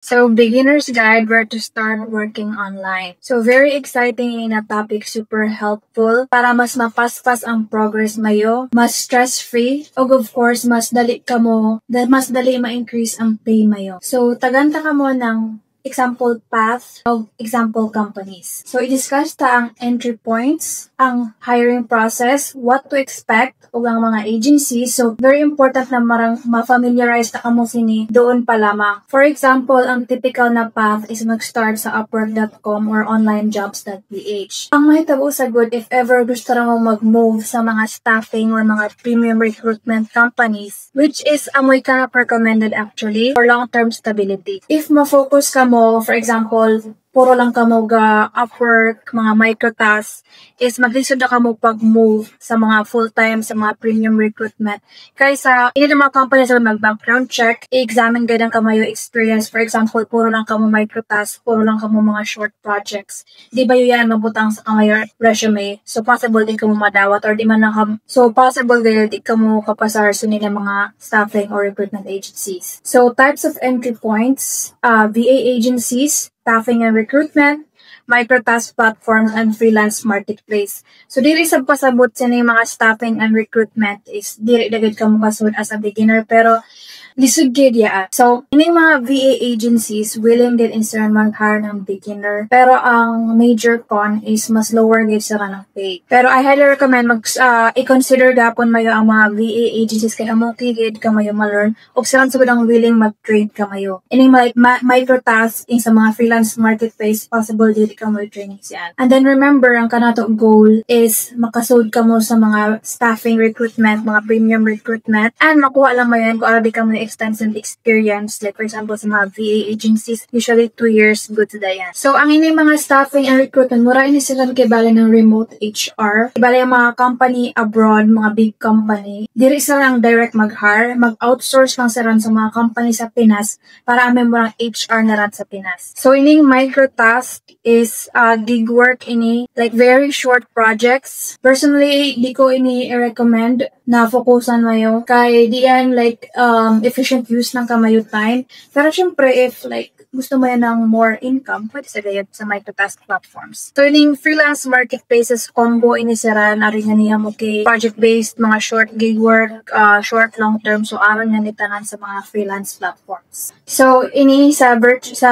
So, beginner's guide where to start working online. So, very exciting na topic, super helpful para mas mapaspas ang progress mayo, mas stress-free, o of course, mas dali ma-increase ang pay mayo. So, taganta ka mo ng example path of example companies. So, i-discuss ta ang entry points, ang hiring process, what to expect, o ang mga agencies. So, very important na ma-familiarize na kamo sini doon pa lamang. For example, ang typical na path is mag-start sa upwork.com or onlinejobs.ph. Ang mahitabo sa good, if ever gusto mo mag-move sa mga staffing or mga premium recruitment companies, which is amoy ka recommended actually for long-term stability. If ma-focus ka mo, for example, puro lang ka mo ga Upwork, mga microtasks, is maglisod na ka mo pag-move sa mga full-time, sa mga premium recruitment. Kaysa, hindi na mga companies na mag-background check, i-examine ganang ka mayo experience. For example, puro lang ka mo microtasks, puro lang ka mo mga short projects. Di ba yun yan mabutang sa kamayo resume? So, possible din ka mo madawat or di man lang so, possible din di ka mo kapasar sa nila mga staffing or recruitment agencies. So, types of entry points, VA agencies, staffing and recruitment, microtask platforms, and freelance marketplace. So, diri sa pasabot sa mga staffing and recruitment is diri dagad ka mo kasud as a beginner, pero lisod gid ya. So, ini mga VA agencies willing din instead mag-hire ng beginner. Pero ang major con is mas lower gid sa kanang pay. Pero I highly recommend i-consider gapon mayo ang mga VA agencies kay amo gid ka mayo ma-learn ug sila sud ang willing mag-train ka mayo. Ini microtask sa mga freelance marketplace, possible dili ka mo training siya. And then remember, ang kanato goal is makasud ka mo sa mga staffing recruitment, mga premium recruitment, and makuha lang mo yan kung arabi ka mo extensive experience, like for example sa mga VA agencies, usually 2 years good to yan. So, ang ini mga staffing and recruitment, mura ini sila kibali ng remote HR. Kibali ang mga company abroad, mga big company. Diri sila ang direct mag-hire, mag-outsource lang sila sa mga company sa Pinas para amin mo ng HR na ran sa Pinas. So, ining microtask is gig work ini, like very short projects. Personally, di ko ini recommend na focusan mayo kay diyan like efficient use ng kamayo time. Pero syempre, if like gusto mo yan ng more income, pwede sa gayad sa microtask platforms. So, ining freelance marketplaces combo ini sira na rin nga niya mo kay project-based, mga short gig work, short long-term. So, aron nga nitanan sa mga freelance platforms. So, ini sa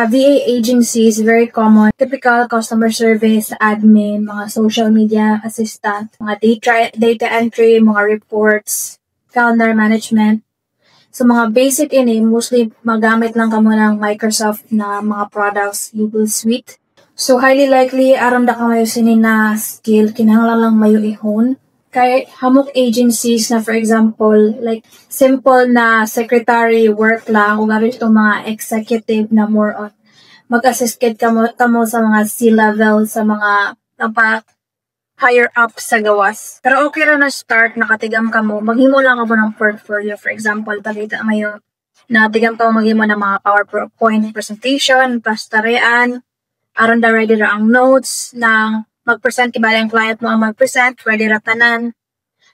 VA agencies, very common. Typical customer service, admin, mga social media assistant, mga data entry, mga reports, calendar management. So, mga basic ini, mostly magamit lang ka mo ng Microsoft na mga products, Google Suite. So, highly likely, aram da ka mayo sinin na skill, kinahanglan lang mayo i-hone. Kaya hamok agencies na, for example, like simple na secretary work lang, kung gano'n itong mga executive na more on mag-assist ka mo sa mga C-level, sa mga higher up sa gawas. Pero okay ra na start, nakatigam ka mo, maghimo lang ka mo ng portfolio. For example, pagkita mayo na tigam ka mo maghimo ng mga PowerPoint presentation, pastarean, aron da ready ra ang notes na mag-present, kibali ang client mo ang mag-present, ready ra tanan.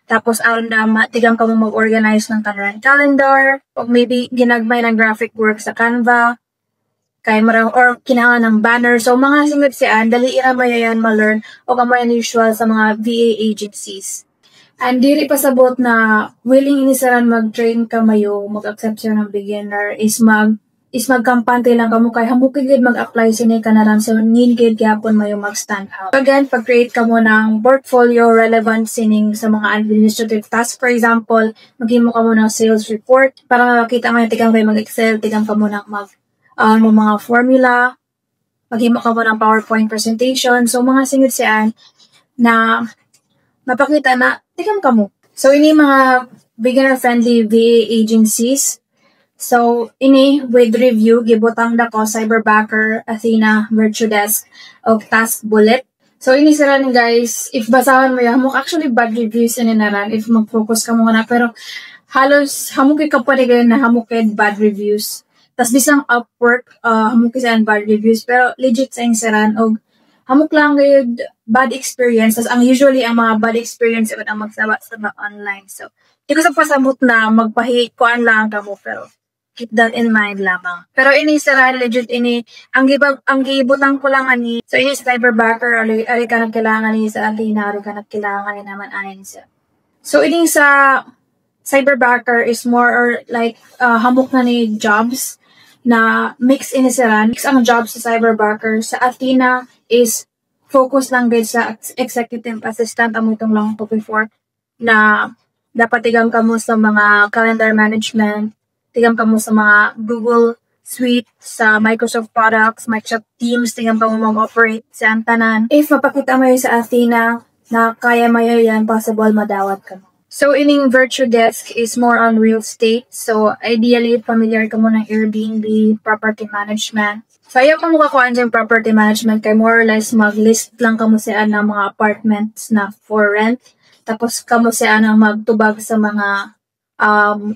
Tapos aron da tigam ka mo mag-organize ng tanan calendar, o maybe ginagmay ng graphic work sa Canva, kay marang or kinahanglan ng banner. So, mga singod siyan, dali ira mayayan ma-learn o kamayan usual sa mga VA agencies. And diri pasabot na willing inisaran mag-train ka mayo, mag-accept siya ng beginner, is magkampante lang kamo kay hamukigid mag-apply sini kanaran. So, need gid gyapon mayo mag-stand out. Again, pag-create ka mo ng portfolio relevant sining sa mga administrative tasks. For example, maghimo ka mo ng sales report para makita mo tikang kayo mag-Excel, tikang ka mo ng mga formula, maghimo ka mo ng PowerPoint presentation. So, mga singid siyan na mapakita na tikam ka mo. So, ini mga beginner-friendly VA agencies. So, ini with review, gibutang da ko Cyberbacker, Athena, Virtudesk, o Task Bullet. So, ini sila ni guys, if basahan mo yan, actually bad reviews ini naran if mag-focus ka mo na, pero halos hamukid ka pa rin na hamukid bad reviews. Tas bisang Upwork, hamukid sa bad reviews, pero legit sa inseran, o hamuk lang gayud bad experience. Tas ang usually ang mga bad experience ibang ang magsaba online. So, di ko sa pasabot na magpahikuan lang ka mo, pero keep that in mind lamang. Pero ini sara legit ini ang gibutang ko lang ani. So ini cyberbacker ali ka nagkailangan ni sa Athena, ali ka nagkailangan ni naman ani siya. So ini sa cyberbacker is more or like hamok na ni jobs na mix ini sara. Mix ang jobs sa cyberbacker. Sa Athena is focus lang gid sa executive assistant amo itong lang to before na dapat tigam kamo sa mga calendar management, tigam kamo sa mga Google Suite, sa Microsoft products, Microsoft Teams, tigam kamo mag-operate sa tanan. If mapakita mo sa Athena na kaya mo yan, possible madawat ka mo. So, ining virtual desk is more on real estate. So, ideally, familiar ka mo ng Airbnb, property management. So, ayaw ka mo kakuhaan sa property management kay more or less mag-list lang ka mo sa mga apartments na for rent. Tapos kamo siya ang magtubag sa mga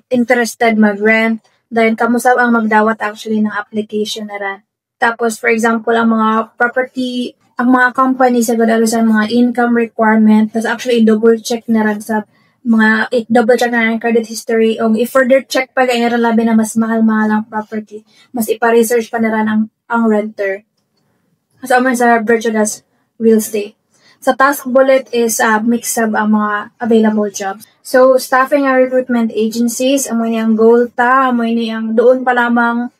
interested mag-rent. Then kamo sa ang magdawat actually ng application na ran. Tapos for example, ang mga property, ang mga company sa gadalo sa mga income requirement, tapos actually double check na ran sa mga double check na ran credit history. O i-further check pa ganyan ran labi na mas mahal-mahal ang property. Mas ipa-research pa na ran ang renter. So aman sa virtual as real estate. Sa task bullet is mix up ang mga available jobs. So, staffing and recruitment agencies, amoy niyang goal ta, amoy niyang doon pa lamang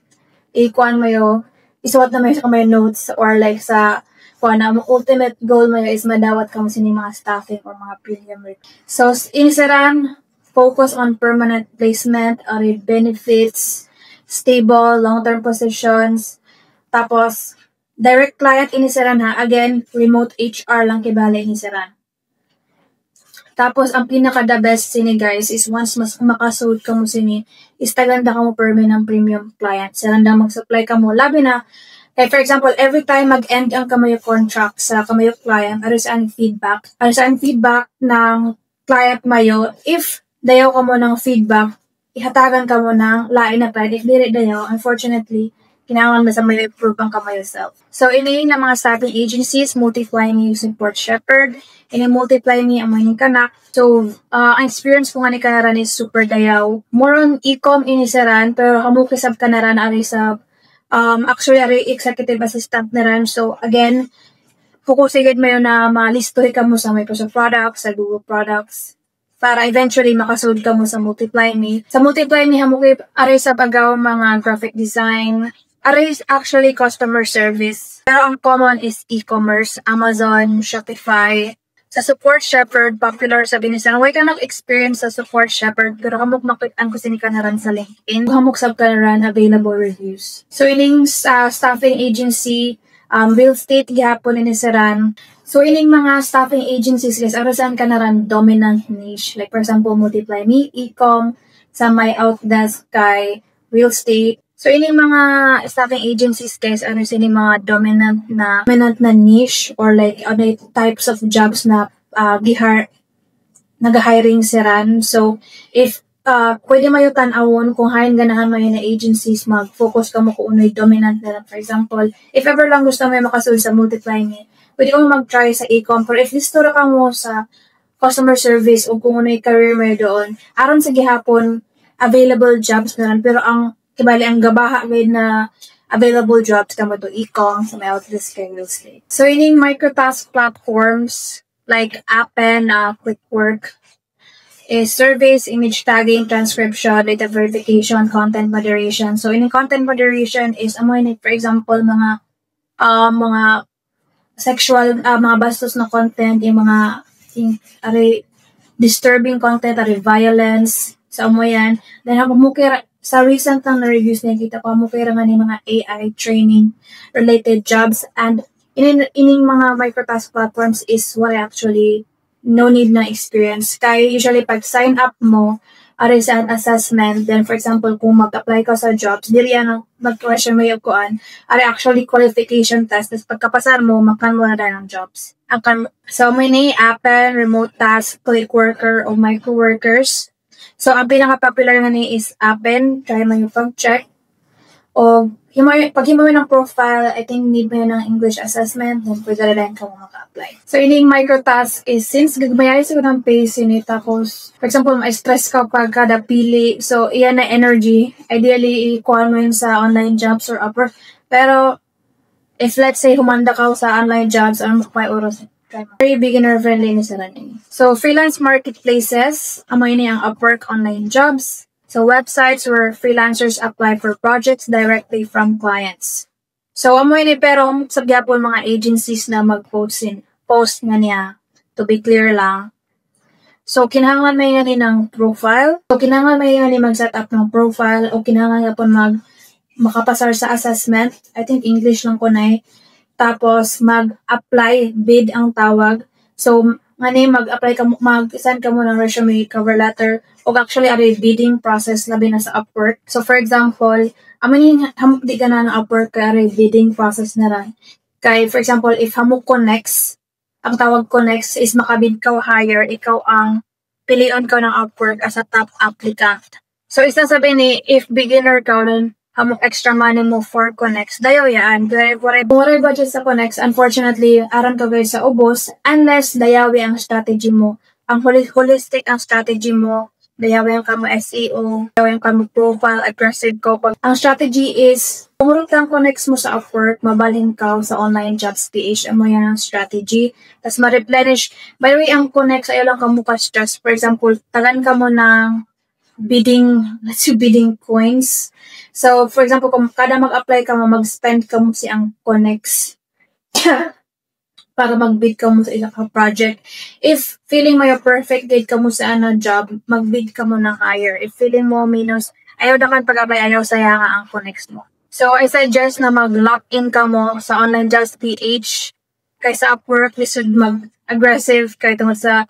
ikuan mo yo, isuwat na may sa kamay notes or like sa kuan ang ultimate goal mo is madawat ka mo sini mga staffing or mga premium rate. So, inisaran, focus on permanent placement or benefits, stable, long-term positions, tapos direct client inisaran ha. Again, remote HR lang kibali inisaran. Tapos, ang pinaka-the best sini guys is once mas makasuot ka mo sini, is taganda ka mo permanent ng premium client. Saranda mag-supply ka mo. Labi na, like for example, every time mag-end ang kamayo contract sa kamayo client, aris ang feedback. Aris ang feedback ng client mayo. If dayaw ka mo ng feedback, ihatagan ka mo ng lain na client. If dili dayaw, unfortunately, kinahanglan mo sa may improve ang kamay yourself. So, ini na mga staffing agencies, multiply me using Port Shepherd, ini multiply me ang mga kanak. So, ang experience ko nga ni kanaran is super dayaw. More on e-com inisaran, pero kamukisab ka na ran ari sa, actually ari executive assistant na ran. So, again, fokusigid mo yun na malistoy ka mo sa Microsoft products, sa Google products, para eventually makasud ka mo sa Multiply Me. Sa Multiply Me, hamukip ari sa bagaw mga graphic design, ari is actually customer service. Pero ang common is e-commerce, Amazon, Shopify. Sa Support Shepherd, popular sa binisan. Way ka nag-experience sa Support Shepherd, pero kamuk makitaan ko sinika na ran sa LinkedIn. Kamuk sab ka na ran available reviews. So, ining staffing agency, real estate gihapon inisaran. So, ining mga staffing agencies, guys, arasan ka na ran dominant niche. Like, for example, Multiply Me, e-com, sa My Outdesk kay real estate. So, ining mga staffing agencies, guys, ano sining mga dominant na niche or like ano types of jobs na nag-hiring siran. So, if pwede mayo tan-awon kung hain ganahan mayo na agencies, mag-focus ka mo kung uno'y dominant nila. For example, if ever lang gusto mo makasul sa Multiply Me, pwede kong mag-try sa e-com. Pero if listo ra ka mo sa customer service o kung uno'y career mo doon, aron sa gihapon, available jobs na lang. Pero ang kibali ang gabaha gayud na available jobs kamo to e-com sa may Outdesk kay real estate. So ining microtask platforms like Appen, Quickwork, is surveys, image tagging, transcription, data verification, content moderation. So ining content moderation is amoy ni for example mga sexual mga bastos na content, yung mga disturbing content, violence sa amoy yan. Then mukira sa recent lang na reviews na kita ko, mukira nga ni mga AI training related jobs, and ining mga microtask platforms is what actually no need na experience. Kaya usually pag sign up mo, ari sa assessment, then for example, kung mag-apply ka sa jobs, dili yan mag-question mo yung kuan, ari actually qualification test, tapos pagkapasar mo, makan mo na dahil ng jobs. So, may ni Appen, Remote Task, Clickworker, o Microworkers. So, ang pinaka-popular nga ni is Appen, try mo yung pag-check. O pag himo ng profile, I think need mo yun ng English assessment, then pwede rin ka mo maka-apply. So, ining microtask is, since gagmayay sa ng pace yun, tapos, for example, ma-stress ka pag kada pili, so, iyan na energy, ideally, ikuha mo yun sa online jobs or Upwork. Pero, if let's say, humanda ka sa online jobs, ano makapay oras, very beginner-friendly ni sila ni. So, freelance marketplaces, amoy ni ang Upwork online jobs. So, websites where freelancers apply for projects directly from clients. So, amoy ni pero sabyapon mga agencies na post nga niya. To be clear lang. So, kinahanglan may nga ni ng profile. So, kinahanglan may nga ni mag-set up ng profile o kinahanglan nga po makapasar sa assessment. I think English lang ko na eh. Tapos, mag-apply, bid ang tawag. So, mag-apply ka, mag-send ka mo ng resume, cover letter, o actually, ari bidding process labi na sa Upwork. So, for example, hamok di ka na ng Upwork, kaya ari bidding process na rin. Kaya, for example, if hamok connects, ang tawag connects is makabid ka o hire, ikaw ang pilion ka ng Upwork as a top applicant. So, isa sabihin ni, if beginner ka, then hamok extra money mo for connects. Dayo yan. Waray budget sa connects, unfortunately, aram ka guys sa ubos unless dayawi ang strategy mo. Ang holistic ang strategy mo. Dayawi ang kamo SEO, dayawi ang kamo profile, aggressive ko. Ang strategy is, pumurot ang connects mo sa Upwork, mabalhin ka sa online jobs PH, mo yan ang strategy. Tapos ma-replenish. By the way, ang connects, ayaw lang kamo ka-stress. For example, tagan ka mo ng bidding coins. So, for example, kung kada mag-apply ka mo, mag-spend ka mo siyang connects para mag-bid ka mo sa isang project. If feeling mo yung perfect date ka mo sa job, mag-bid ka mo ng higher. If feeling mo minus, ayaw na kan pag-apply, ayaw saya nga ang connects mo. So, I suggest na mag-lock in ka mo sa online jobs PH kaysa Upwork, lisod mag-aggressive kay tungkol sa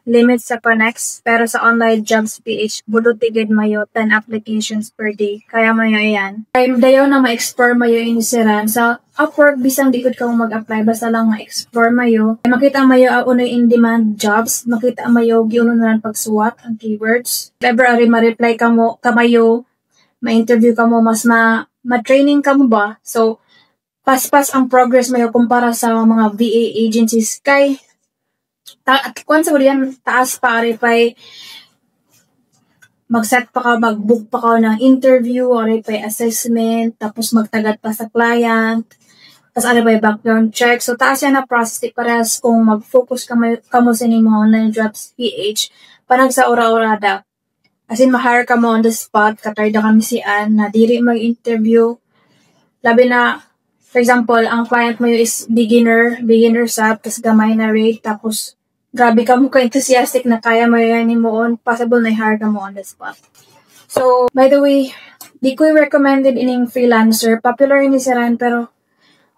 limit sa connects, pero sa online jobs PH, bulutigid mayo 10 applications per day. Kaya mayo yan. Kaya dayaw na ma-explore mayo inisiran. Sa Upwork, bisang di ka mag-apply, basta lang ma-explore mayo. Makita mayo unoy in-demand jobs, makita mayo giuno na lang pagsuwat ang keywords. If ever ari ma-reply kamayo, ma-interview ka mo, mas ma-training ka mo ba? So, pas-pas ang progress mayo kumpara sa mga VA agencies kay kung sa yan, taas pa pa'y mag-set pa ka, mag-book pa ka ng interview, or pa'y assessment, tapos magtagad pa sa client, tapos pa'y background check. So, taas yan na process, parehas kung mag-focus ka mo sa mga online jobs PH, panag sa ora-orada. As in, ma-hire ka mo on the spot, katarda kami si Ann, na diri mag-interview. Labi na, for example, ang client mo is beginner sub, tapos gamay na rate, tapos grabe ka mo ka-enthusiastic na kaya mo yan mo on, possible na i-hire ka mo on the spot. So, by the way, di ko recommended ining freelancer. Popular ini si Ran, pero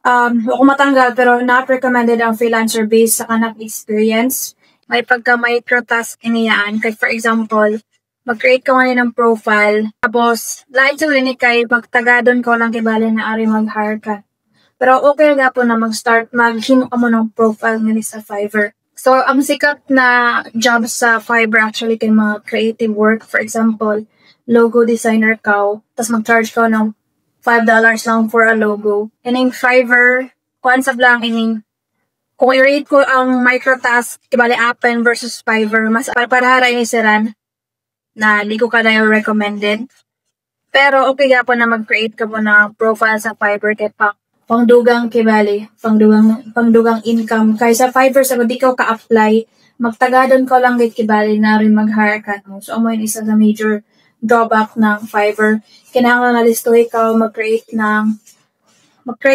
ako matanggal, pero not recommended ang freelancer based sa kanang experience. May pagka-microtask iniyaan. Kaya for example, mag-create ka ngayon ng profile, tapos, lahat sa rin kay magtagadon ko lang kibali na ari mag-hire ka. Pero okay nga po na maghimo ka mo ng profile nga sa Fiverr. So, ang sikat na job sa Fiverr actually kay mga creative work. For example, logo designer ka, tapos mag-charge ka ng $5 lang for a logo. And in Fiverr, kung i-rate ko ang microtask, ibali Appen versus Fiverr, mas para ini siran na di ko kada yung recommended. Pero okay nga po na mag-create ka mo ng profile sa Fiverr kay pangdugang pangdugang income. Kaya sa Fiverr, sa di ka ka-apply, magtagadon ko lang kibali na rin mag-hire ka mo. So, amo yun isa sa major drawback ng Fiverr. Kinahanglan na listo ikaw mag-create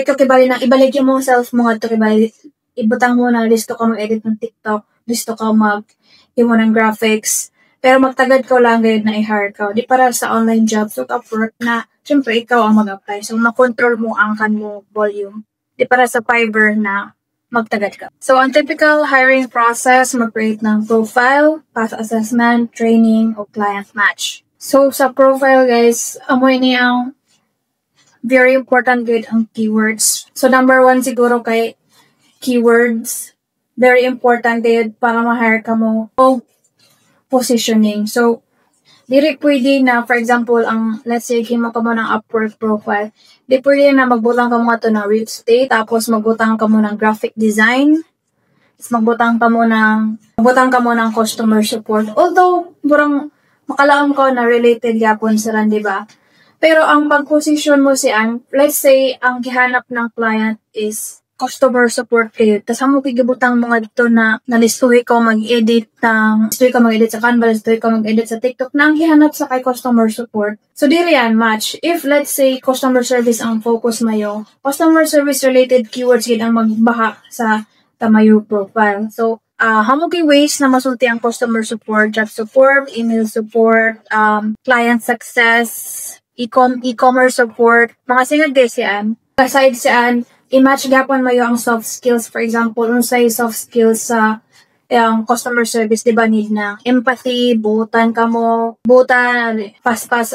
ka kibali ng ibalik yung mga self mo nga to kibali. Ibutang mo na listo ka mag-edit ng TikTok, listo ka yung ng graphics. Pero magtagad ko lang ngayon na i-hire ka. Di para sa online jobs o Upwork na syempre ikaw ang mag-apply. So, makontrol mo ang kanmo volume. Di para sa Fiverr na magtagad ka. So, ang typical hiring process, mag-create ng profile, pass assessment, training, o client match. So, sa profile guys, amoy niya very important good ang keywords. So, number 1 siguro kay keywords. Very important din para ma-hire ka mo. O positioning. So, Diri pwede na, for example, let's say, himo ka mo ng Upwork profile, di pwede na magbutang ka mo ato ng real estate, tapos magbutang ka mo ng graphic design, tapos magbutang ka mo ng customer support. Although, burang makalaon ko na related yapon sila, di ba? Pero ang pag-position mo let's say, ang gihanap ng client is customer support kayo. Tapos amo gigibutang mga dito na nalistuhi ko mag-edit sa Canva, listuhi ko mag-edit sa TikTok na ang hihanap sa kay customer support. So dili yan match. If let's say customer service ang focus mayo, customer service related keywords gid ang magbaha sa tamayo profile. So hamog ways na masulti ang customer support, job support, email support, client success, e-commerce support, mga singad guys yan. Aside siyan, i-match gapon mayo ang soft skills. For example, unsay soft skills sa ang customer service, di ba, need na empathy, fast,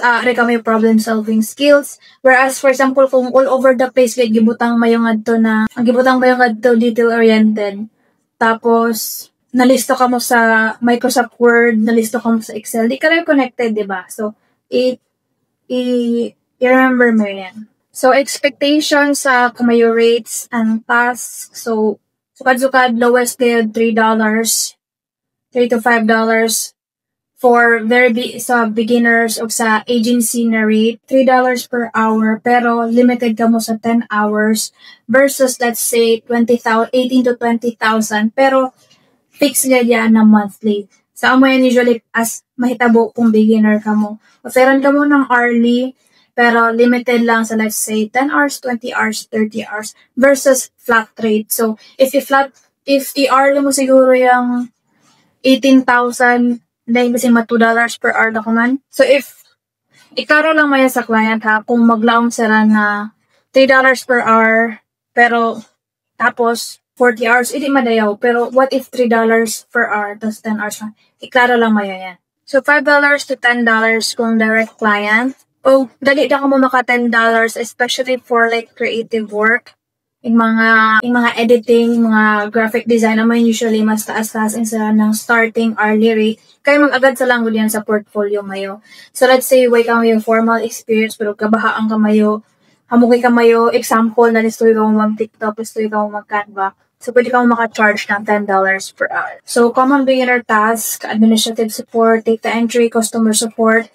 re kamo yung problem solving skills. Whereas, for example, kung all over the place, gibutang mayo ngadto detail oriented. Tapos, nalisto ka mo sa Microsoft Word, nalisto ka mo sa Excel, di ka rin connected, di ba? So, i-remember mo yan. So, expectations sa kamayo rates and tasks. So, sukad-sukad, lowest grade, $3 to $5 for sa beginners o sa agency na rate, $3 per hour, pero limited ka mo sa 10 hours versus, let's say, 18 to 20,000, pero fixed yan na monthly. Sa amo yan usually as mahitabo kung beginner ka mo. Offeran ka mo ng hourly, pero limited lang sa, let's say, 10 hours, 20 hours, 30 hours versus flat rate. So, if i-hourly mo siguro yung 18,000, dahil kasi $2 per hour na man. So, if iklaro lang maya sa client ha, kung maglaong sila na $3 per hour, pero tapos 40 hours, hindi madayaw. Pero what if $3 per hour, tapos 10 hours lang? Iklaro lang maya yan. So, $5 to $10 kung direct client. Dali na ka mo maka $10, especially for like creative work. Yung mga editing, mga graphic design naman usually mas taas-taas sila ng starting hourly rate. Kaya mag-agad sa lang yan sa portfolio mayo. So let's say, way ka mayo formal experience, pero kabahaan ka mayo, hamuki ka mayo, example, na listoy ka mo mag-TikTok, listoy ka mo mag-Canva. So pwede ka mo maka-charge ng $10 per hour. So common beginner task, administrative support, data entry, customer support,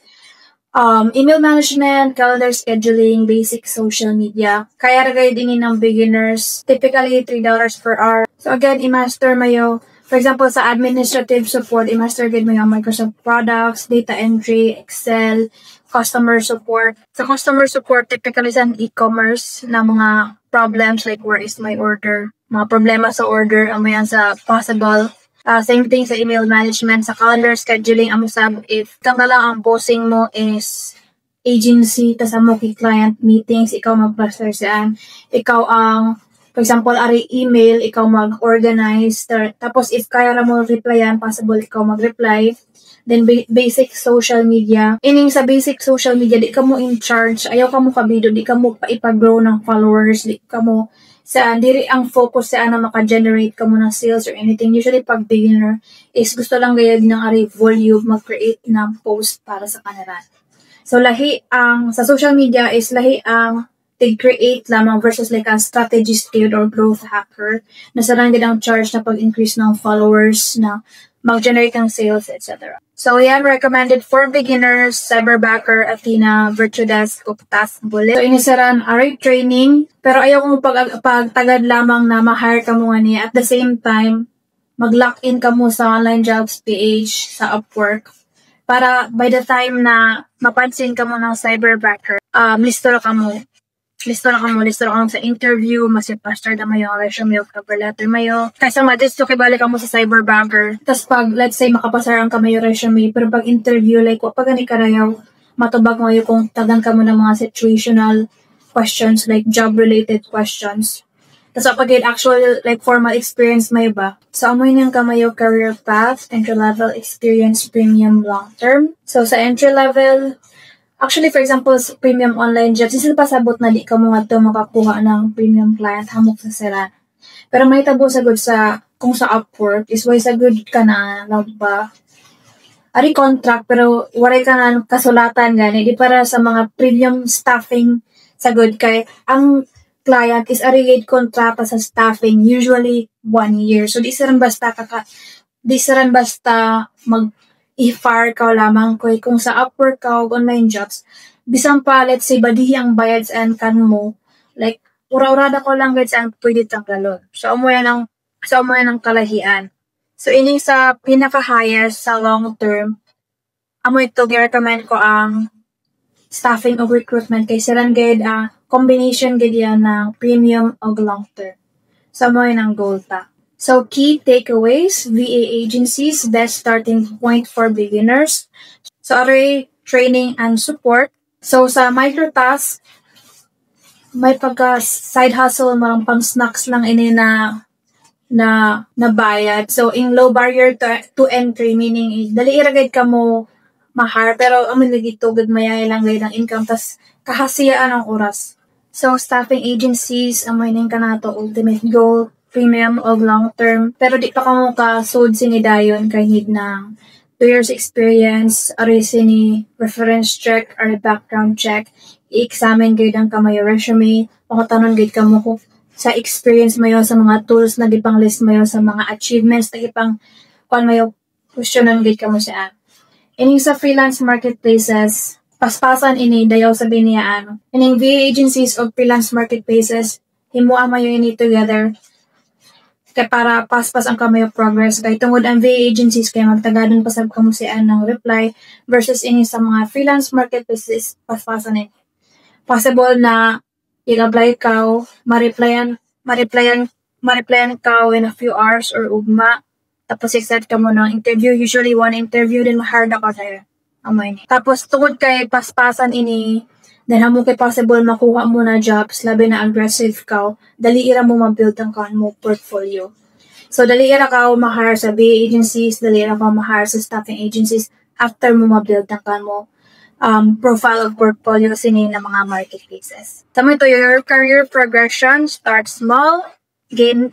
email management, calendar scheduling, basic social media. Kaya ragay din ng beginners, typically $3 per hour. So again, i-master mayo. For example, sa administrative support, i-master gid mayo Microsoft products, data entry, Excel, customer support. Sa customer support, typically sa e-commerce na mga problems like where is my order, mga problema sa order, yan sa possible. Same thing sa email management, sa calendar scheduling, if lang ang bossing mo is agency, tas amo kay client meetings, ikaw mag-cluster saan. Ikaw ang, for example, ari email, ikaw mag-organize, tapos if kaya na mo replyan, possible ikaw mag-reply. Then basic social media. Ining sa basic social media, di ka mo in charge, ayaw ka mo kabido, di ka mo ipa-grow ng followers, di ka mo diri ang focus sa na maka-generate ka mo ng sales or anything. Usually, pag beginner, is gusto lang gaya din ng volume, mag-create ng post para sa kanila. So, sa social media is create lamang versus like a strategist or growth hacker na sarang din ang charge na pag-increase ng followers na mag-generate ng sales, etc. So, yan, recommended for beginners, Cyberbacker, Athena, Virtudesk, Task Bullet. So, inisaran, training, pero ayaw mo pagtagad lamang na ma-hire ka mo nga niya. At the same time, mag-lock in ka mo sa online jobs page, sa Upwork, para by the time na mapansin ka mo ng Cyberbacker, listo ka mo sa interview, masipastar na mayo ang resume o cover letter mayo. Kaysa madisto kibalik ka mo sa Cyberbanker. Tapos pag, let's say, makapasarang ka mayo resume, pero pag interview, like, pag gani ka rayaw, matubag mayo kung tagan ka mo ng mga situational questions, like job-related questions. Tapos pag actual, like, formal experience mayo ba? So, amoy niyang kamayo career path, entry-level experience, premium long-term. So, sa entry-level, actually, for example, sa premium online jobs, isa pasabot na di ka mo nga ito makakuha ng premium client, hamok sa sila. Pero may tabo sa good kung sa Upwork, is why sa good ka na, ba, ari contract pero waray ka nga kasulatan gani di para sa mga premium staffing sa good kay ang client is ari gid kontrata sa staffing usually 1 year. So di saran basta mag i-fire ka lamang kung sa Upwork ka o online jobs bisan pa let's say badihi ang bayad sa kan mo like ura-urada ko lang guys ang pwede tanggalon. So amo yan ang kalahian. So ini sa pinaka-highest sa long term amo ito gi-recommend ko ang staffing o recruitment kay silang gid combination gid yan ng premium o long term. So amo yan ang goal ta. So key takeaways, VA agencies, best starting point for beginners. So array training and support. So sa microtask, may pagka side hustle mga pang snacks lang ini na bayad. So in low barrier to entry meaning dali iragay ka mo mahar pero amin lagi tugod mayay lang gayud ang income tas kahasiyaan ang oras. So staffing agencies amoy ning kanato ultimate goal premium o long term pero di pa kamo ka sud sinidayon kay need ng 2 years experience ari sini reference check or background check i-examine gayud ang kamayo resume pakatanon gayud kamo ko sa experience mayo sa mga tools na gipang list mayo sa mga achievements na gipang kuan mayo questionan gayud kamo sa ining sa freelance marketplaces paspasan ini dayaw sabi niya ining VA agencies o freelance marketplaces himuha mayo ini together kay para paspas ang kamayo progress kay tungod ang VA agencies kay magtagadon pasab kamo sian ng reply versus ini sa mga freelance marketplaces paspasan ini possible na i-apply ka ma-replyan ka in a few hours or ugma tapos i-set ka mo ng interview usually one interview din ma-hard ka tayo amay ni tapos tungod kay paspasan ini then hamo kay possible makuha mo na jobs labi na aggressive ka dali ira mo ma-build ang kan mo portfolio. So dali ira ka ma-hire sa VA agencies, dali ira ka ma-hire sa staffing agencies after mo ma-build ang kan mo profile of portfolio sini na mga marketplaces. Tama ito your career progression, start small, gain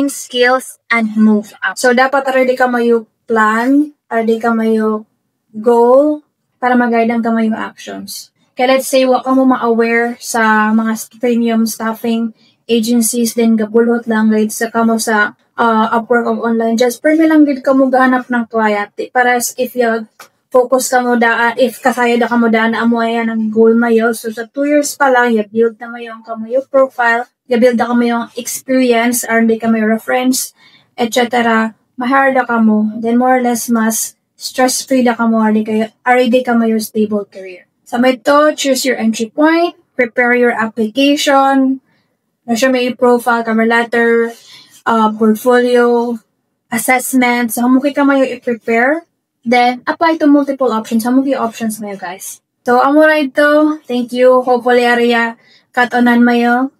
skills and move up. So dapat ready ka mayo plan, ready ka mayo goal para mag-guide ang kamayo actions. Kaya let's say, wa ka mo ma-aware sa mga premium staffing agencies din gabulot lang guide sa kamo sa Upwork of online just permi lang gid kamo gahanap ng client para if you focus ka mo if kasaya da kamo na amo ayan ang goal mayo so sa 2 years pa lang you build na mayo ang kamayo profile you build na kamo yung experience or di kamo reference etc. mahar da kamo then more or less mas stress free da kamo already kamo your stable career. Sa may to, choose your entry point, prepare your application, resume, profile, cover letter, portfolio, assessment. So, hamuki ka mayo i-prepare. Then, apply to multiple options. Hamuki options mayo, guys. So, amo ra ito. Thank you. Hopefully, area katonan mayo.